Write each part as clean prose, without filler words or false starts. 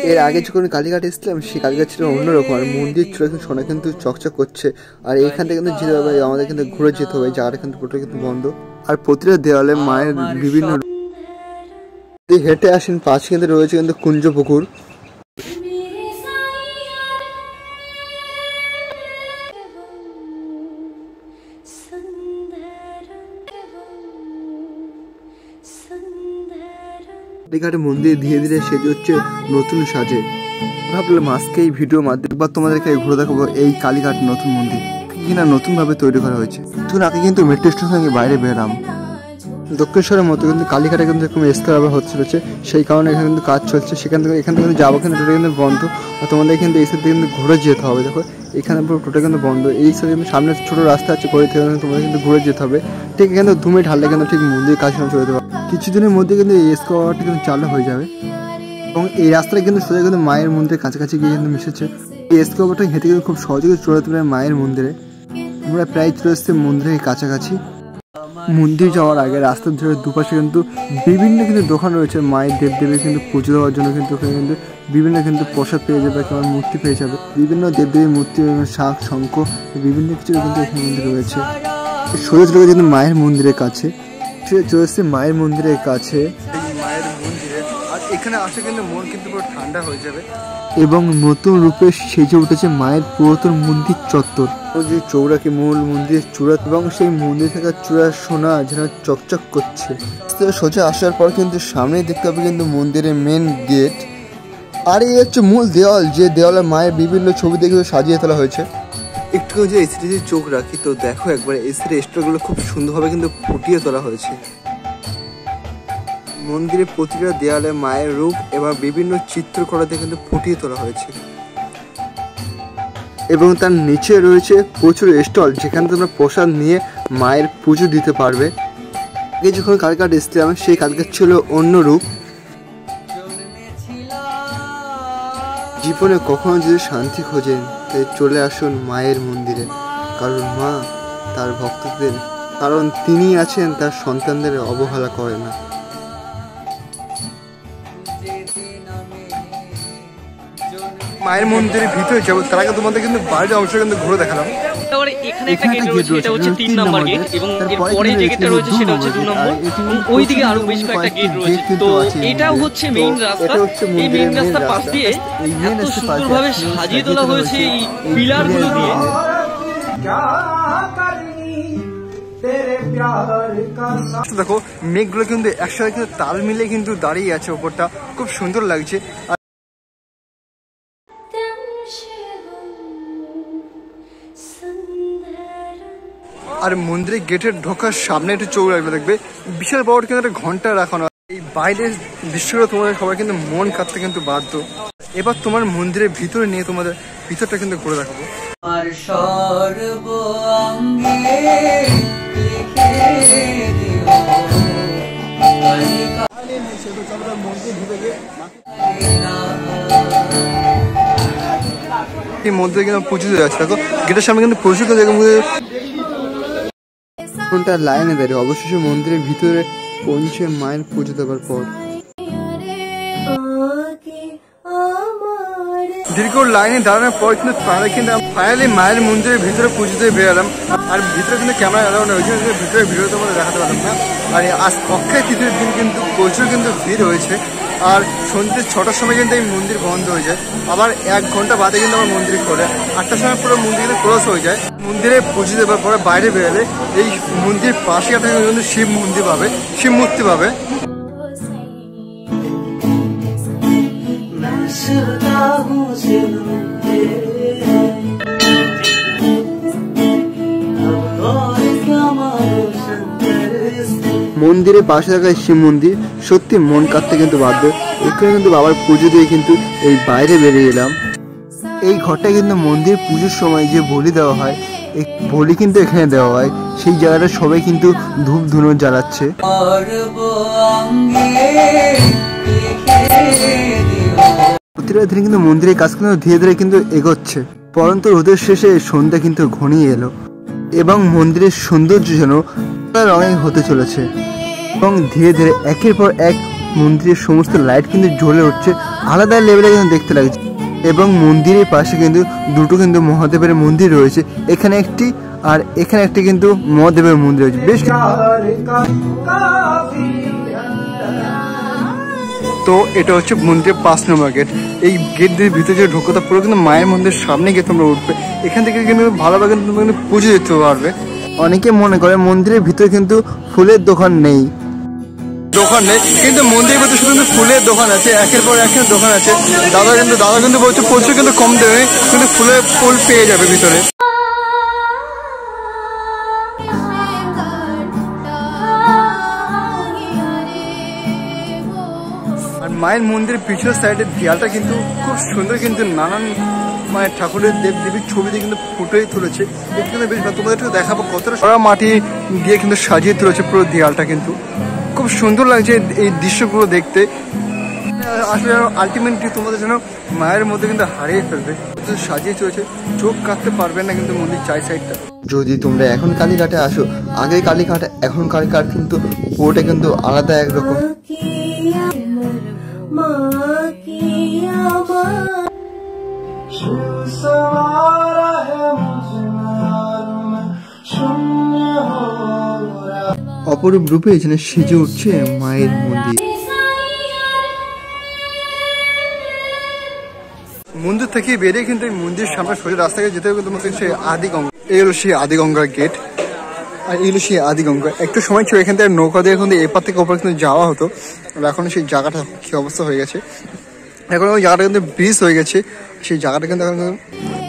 এর আগে যখন কালীঘাট এসেছিলাম সেই কালীঘাট ছিল অন্যরকম, আর মন্দির ছিল কিন্তু সোনা কিন্তু চকচক করছে। আর এইখান থেকে কিন্তু যেতে হবে, আমাদের কিন্তু ঘুরে যেতে হবে, জায়গাটা কিন্তু পুরোটা কিন্তু বন্ধ। আর প্রতিটা দেওয়ালে মায়ের বিভিন্ন হেঁটে আসেন, পাশে কিন্তু রয়েছে কিন্তু কুঞ্জ পুকুর। কালীঘাটে মন্দির ধীরে ধীরে সেজে হচ্ছে নতুন সাজে। ভাবলাম আজকে এই ভিডিওর মাধ্যমে তোমাদেরকে ঘুরে দেখাবো এই কালীঘাট নতুন মন্দির কিনা নতুন ভাবে তৈরি করা হয়েছে। কিছুদিন আগে কিন্তু মেট্রো স্টেশন থেকে বাইরে বেরাম, দক্ষিণেশ্বরের মতো কিন্তু কালীঘাটে কিন্তু এরকম এসকার হচ্ছে, সেই কারণে এখানে কিন্তু কাজ চলছে। এখান থেকে কিন্তু যাবো কিন্তু টোটাল কিন্তু বন্ধ। আর তোমাদের কিন্তু এই সাইড থেকে কিন্তু ঘুরে যেতে হবে। দেখো এখানে পুরো টোটাল কিন্তু বন্ধ। এই সাইডে কিন্তু সামনে ছোটো রাস্তা আছে, করে থেকে তোমাদের কিন্তু ঘুরে যেতে হবে। ঠিক এখানে 2 মিনিট হারলে কিন্তু ঠিক মন্দির কাছে চলে যেতে পারবে। কিছুদিনের মধ্যে কিন্তু এই এসকারটা কিন্তু চালু হয়ে যাবে, এবং এই রাস্তাটা কিন্তু সোজা কিন্তু মায়ের মন্দিরের কাছাকাছি গিয়ে কিন্তু মিশেছে। এই এসকারটা হেঁটে কিন্তু খুব সহজে চলে যেতে পারে মায়ের মন্দিরে। আমরা প্রায় চলে এসেছি মন্দিরের কাছাকাছি। মন্দির যাওয়ার আগে রাস্তার ধরে দুপাশে কিন্তু বিভিন্ন কিন্তু দোকান রয়েছে মায়ের দেবদেবীর কিন্তু পুজো দেওয়ার জন্য। কিন্তু ওখানে কিন্তু বিভিন্ন কিন্তু প্রসাদ পেয়ে যাবে, তোমার মূর্তি পেয়ে যাবে, বিভিন্ন দেবদেবীর মূর্তি, শাঁখ শঙ্খ বিভিন্ন কিছু কিন্তু এখানে কিন্তু রয়েছে। সোজা চলে কিন্তু মায়ের মন্দিরের কাছে, চলে এসছে মায়ের মন্দিরের কাছে। মায়ের মন্দিরে আর এখানে আসে কিন্তু মন কিন্তু পুরো ঠান্ডা হয়ে যাবে। এবং নতুন রূপে সেজে উঠেছে মায়ের পুরাতন মন্দির চত্বর, যে চৌরাকি মূল মন্দিরের চূড়া, এবং সেই মন্দির থেকে চূড়া সোনা যেন চকচক করছে। সোজা আসার পর কিন্তু সামনে দেখতে হবে কিন্তু মন্দিরের মেন গেট। আর এই হচ্ছে মূল দেওয়াল, যে দেওয়ালে মায়ের বিভিন্ন ছবি দেখে সাজিয়ে তোলা হয়েছে। একটু যে এসিতে যদি চোখ রাখি তো দেখো একবার এসির স্টোরগুলো খুব সুন্দরভাবে কিন্তু ফুটিয়ে তোলা হয়েছে। মন্দিরের প্রতিটা দেয়ালে মায়ের রূপ এবং বিভিন্ন চিত্রকলাতে কিন্তু ফুটিয়ে তোলা হয়েছে। এবং তার নিচে রয়েছে প্রচুর স্টল, যেখানে তোমরা প্রসাদ নিয়ে মায়ের পুজো দিতে পারবে। আগে যখন কালীঘাট এসেছিলাম সেই কালীঘাট ছিল অন্য রূপ। জীবনে কখনো যদি শান্তি খোঁজেন তাই চলে আসুন মায়ের মন্দিরে, কারণ মা তার ভক্তদের, কারণ তিনি আছেন তার সন্তানদের অবহেলা করে না। মায়ের মন্দিরের ভিতরে যাবো তার আগে তোমাদের কিন্তু বাইরের অংশ কিন্তু ঘুরে দেখালাম। এখানে একটা গেট রয়েছে, এটা হচ্ছে 3 নম্বর গেট, এবং এরপরে যে গেটটা রয়েছে সেটা হচ্ছে 2 নম্বর। ওইদিকে আরো বেশ কয়েকটা গেট রয়েছে। তো এটাও হচ্ছে মেইন রাস্তা। এই মেইন রাস্তার পাশ দিয়ে এত সুন্দরভাবে সাজিয়ে তোলা হয়েছে এই পিলারগুলো দিয়ে। দেখো মেঘগুলো কিন্তু একসাথে কিন্তু তাল মিলে কিন্তু দাঁড়িয়ে আছে, ওপরটা খুব সুন্দর লাগছে। আর মন্দিরের গেটের ঢোকার সামনে একটু চোখ রাখবে, দেখবে বিশাল বড় কিন্তু একটা ঘন্টা রাখানো। এই বাইরের দৃশ্যগুলো তোমাদের সবাই কিন্তু মন কাটতে কিন্তু বাধ্য। এবার তোমার মন্দিরের ভিতরে নিয়ে তোমাদের ভিতরটা কিন্তু ঘুরে দেখাবো। এই মন্দিরে কিন্তু পুজো দেওয়া আছে, দেখো গেটের সামনে কিন্তু প্রচুর ঘন্টা লাইনে দাঁড়িয়ে অবশেষে মন্দিরের ভিতরে পৌঁছে মায়ের পুজো দেওয়ার পর দীর্ঘ লাইনে দাঁড়ানোর পর কিন্তু ফাইনালি মায়ের মন্দিরের ভিতরে পুজো দিয়ে বেরালাম। আর ভিতরে কিন্তু ক্যামেরা এলাও না, ওই জন্য ভিতরে ভিডিও তো আমাদের দেখাতে পারলাম না। আর আজ অক্ষয় তৃতীয়ার দিন কিন্তু প্রচুর কিন্তু ভিড় হয়েছে। আর সন্ধ্যে 6টার সময় কিন্তু এই মন্দির বন্ধ হয়ে যায়, আবার 1 ঘন্টা বাদে কিন্তু আমার মন্দির খোলে। 8টার সময় পুরো মন্দির কিন্তু ক্লোজ হয়ে যায়। মন্দিরে পুজো দেওয়ার পরে বাইরে বেরোলে এই মন্দির পাশে একটা কিন্তু শিব মন্দির পাবে, শিব মূর্তি পাবে। মন্দিরের পাশে থাকা শিব মন্দির সত্যি মন কাটতে কিন্তু বাধ্য। এখানে কিন্তু বাবার পুজো দিয়ে কিন্তু এই বাইরে বেরিয়ে এলাম। এই ঘরটা কিন্তু মন্দির পুজোর সময় যে বলি দেওয়া হয়, এই বলি কিন্তু এখানে দেওয়া হয়। সেই জায়গাটা সবাই কিন্তু ধূপ ধুনো জ্বালাচ্ছে। প্রতিটা দিন কিন্তু মন্দিরের কাজ কিন্তু ধীরে ধীরে কিন্তু এগোচ্ছে। পরন্ত রোদের শেষে সন্ধ্যা কিন্তু ঘনিয়ে এলো, এবং মন্দিরের সৌন্দর্য যেন রঙে হতে চলেছে, এবং ধীরে ধীরে একের পর এক মন্দিরের সমস্ত লাইট কিন্তু জ্বলে উঠছে, আলাদা লেভেলে কিন্তু দেখতে লাগছে। এবং মন্দিরের পাশে কিন্তু দুটো কিন্তু মহাদেবের মন্দির রয়েছে, এখানে একটি আর এখানে একটি কিন্তু মহাদেবের মন্দির রয়েছে। বেশ তো এটা হচ্ছে মন্দিরের 5 নম্বর গেট। এই গেট দিয়ে ভিতরে যে ঢোকো তা পুরো কিন্তু মায়ের মন্দিরের সামনে গিয়ে তোমরা উঠবে, এখান থেকে কিন্তু ভালোভাবে তোমরা কিন্তু পুজো দিতে পারবে। অনেকে মনে করে মন্দিরের ভিতরে কিন্তু ফুলের দোকান নেই, কিন্তু মন্দিরের ভিতরে শুধু কিন্তু ফুলের দোকান আছে, একের পর এক দোকান আছে। দাদা কিন্তু বলছে প্রচুর কিন্তু কম দামে কিন্তু ফুল পেয়ে যাবে ভিতরে। আর মায়ের মন্দিরের পিছনের সাইডের দেয়ালটা কিন্তু খুব সুন্দর, কিন্তু নানান মায়ের ঠাকুরের দেবীর ছবি দিয়ে কিন্তু ফুটেই তুলেছে। এটা কিন্তু বেশ তোমাদের একটু দেখাবো কতটা সারা মাটি দিয়ে কিন্তু সাজিয়ে তুলেছে পুরো দেয়ালটা, কিন্তু খুব সুন্দর লাগছে এই দৃশ্যগুলো দেখতে। আসলে আলটিমেটলি তোমাদের যেন মায়ের মধ্যে কিন্তু হারিয়ে ফেলবে, সাজিয়ে চলেছে, চোখ কাটতে পারবে না কিন্তু মন্দির চাই সাইডটা। যদি তোমরা এখন কালীঘাটে আসো, আগে কালীঘাট এখন কালীঘাট কিন্তু পুরোটা কিন্তু আলাদা একরকম। অপরূপ রূপে এখানে সেজে উঠছে মায়ের মন্দির। মন্দির থেকে বেরিয়ে কিন্তু এই মন্দিরের সামনে সোজা রাস্তায় যেতে হবে কিন্তু সেই আদিগঙ্গা। এই হলো সেই আদিগঙ্গার গেট, আর এই হলো সেই আদিগঙ্গা। একটু সময় ছিল এখান থেকে নৌকা দিয়ে এখন এপার থেকে ওপার কিন্তু যাওয়া হতো, এখন সেই জায়গাটা কি অবস্থা হয়ে গেছে, এখন ওই জায়গাটা কিন্তু ব্রিজ হয়ে গেছে, সেই জায়গাটা কিন্তু এখন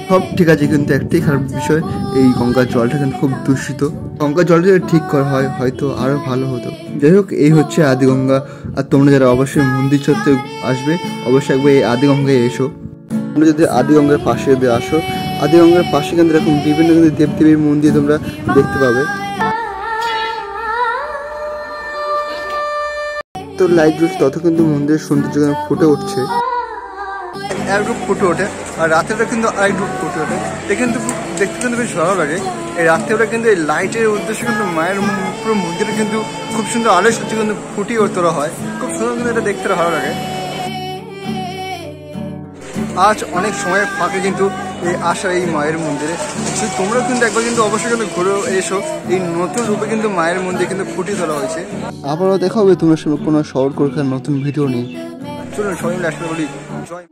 সব ঠিক আছে। কিন্তু একটাই খারাপ বিষয়, এই গঙ্গার জলটা কিন্তু খুব দূষিত। গঙ্গার জলটা যদি ঠিক করা হয় হয়তো আরো ভালো হতো। যাই হোক, এই হচ্ছে আদিগঙ্গা। আর তোমরা যারা অবশ্যই মন্দির চড়তে আসবে, অবশ্যই একবার এই আদিগঙ্গায় এসো। তোমরা যদি আদিগঙ্গার পাশে যদি আসো, আদিগঙ্গার পাশে কিন্তু এরকম বিভিন্ন কিন্তু দেবদেবীর মন্দির তোমরা দেখতে পাবে। তো লাইট জ্বলছে তত কিন্তু মন্দিরের সৌন্দর্য ফুটে উঠছে, একটু ফুটে ওঠে। আর রাত্রেটা কিন্তু আরেকটু ফুটে ওঠে, এটা কিন্তু দেখতে কিন্তু বেশ ভালো লাগে। এই রাত্রেটা কিন্তু এই লাইটের উদ্দেশ্যে কিন্তু মায়ের পুরো মন্দিরে কিন্তু খুব সুন্দর আলো সত্যি কিন্তু ফুটিয়ে তোলা হয়, খুব সুন্দর কিন্তু এটা দেখতে ভালো লাগে। আজ অনেক সময় ফাঁকে কিন্তু এই আসা এই মায়ের মন্দিরে, তোমরা কিন্তু একবার কিন্তু অবশ্যই কিন্তু ঘুরে এসো। এই নতুন রূপে কিন্তু মায়ের মন্দির কিন্তু ফুটিয়ে তোলা হয়েছে। আবারও দেখা হবে তোমার সঙ্গে কোনো শহর কলকাতার নতুন ভিডিও নিয়ে। চলুন সবাই মিলে একসাথে বলি জয়।